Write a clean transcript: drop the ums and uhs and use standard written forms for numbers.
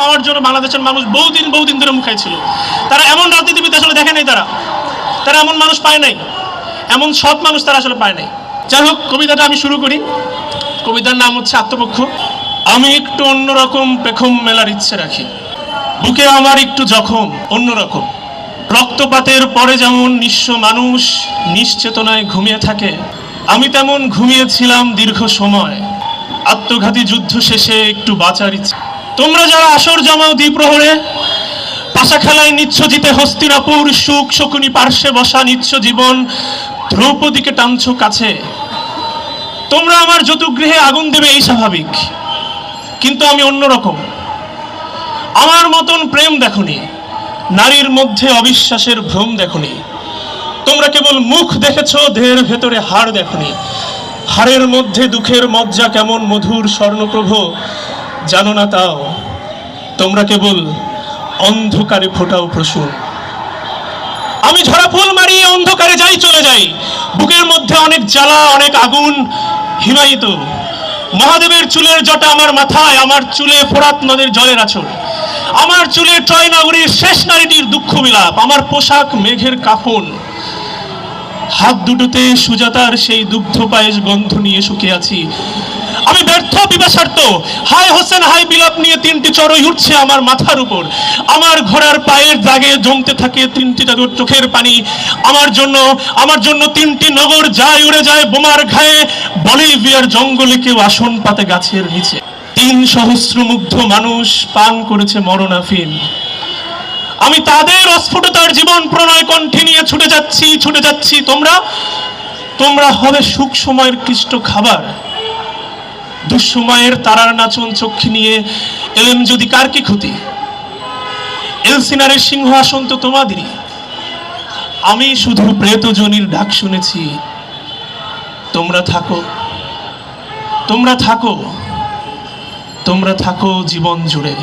পাওয়ার জন্য বাংলাদেশের মানুষ বহুদিন ধরে মুখায় ছিল। তারা এমন রাজনীতিবিদ আসলে দেখে নাই, তারা এমন মানুষ পায় নাই, এমন সৎ মানুষ তারা আসলে পায় নাই। যাই হোক, কবিতাটা আমি শুরু করি। কবিতার নাম হচ্ছে আত্মপক্ষ। আমি একটু অন্যরকম পেখম মেলার ইচ্ছে রাখি, বুকে আমার একটু জখম অন্যরকম। রক্তপাতের পরে যেমন নিঃস্ব মানুষ নিশ্চেতনায় ঘুমিয়ে থাকে, আমি তেমন ঘুমিয়েছিলাম দীর্ঘ সময়। আত্মঘাতী যুদ্ধ শেষে একটু বাঁচার ইচ্ছে। তোমরা যারা আসর জমাও দ্বিপ্রহরে, পাশা খেলায় নিচ্ছ জিতে হস্তিনাপুর, সুখ শকুনি পার্শ্বে বসা নিচ্ছ জীবন, দ্রৌপদীকে টানছ কাছে। তোমরা আমার যতুগৃহে আগুন দেবে এই স্বাভাবিক, কিন্তু আমি অন্যরকম। আমার মতন প্রেম দেখনি, নারীর মধ্যে অবিশ্বাসের ভ্রম দেখনি। তোমরা কেবল মুখ দেখেছ, দেহের ভেতরে হাড় দেখনি। হাড়ের মধ্যে দুঃখের মজ্জা কেমন মধুর স্বর্ণপ্রভ জানো না তাও। তোমরা কেবল অন্ধকারে ফোটাও প্রসূন। আমি ঝরা ফুল মারি অন্ধকারে যাই চলে যাই, বুকের মধ্যে অনেক জ্বালা অনেক আগুন হিমায়িত। মহাদেবের চুলের জটা আমার মাথায়, আমার চুলে ফোরাত নদের জলের আঁচড়। আমার চুলে ট্রয় নগরীর শেষ নারীটির দুঃখ বিলাপ। আমার পোশাক মেঘের কাফন, হাত দুটোতে সুজাতার সেই দুগ্ধ পায়েস গন্ধ নিয়ে শুকিয়ে আছি। আমি ব্যর্থ পিপাসার্থ, হায় হোসেন হায় বিলাপ নিয়ে তিনটি চড়ই উঠছে আমার মাথার উপর। আমার ঘোড়ার পায়ের দাগে জমতে থাকে তিনটি জাদুর চোখের পানি। আমার জন্য তিনটি নগর যায় উড়ে যায় বোমার ঘায়ে। বলিভিয়ার জঙ্গলে কেউ আসন পাতে গাছের নিচে। 3 সহস্রমুগ্ধ মানুষ পান করেছে মরণাফিম। আমি তাদের অস্ফুটতার জীবন প্রণয় কণ্ঠে নিয়ে ছুটে যাচ্ছি। তোমরা হবে সুখ সময়ের কৃষ্ট খাবার। দুঃসময়ের তারার নাচন চক্ষে নিয়ে এলেম যদি কার কি ক্ষতি। এলসিনারের সিংহাসন তো তোমাদেরই, আমি শুধু প্রেতজনীর ডাক শুনেছি। তোমরা থাকো জীবন জুড়ে।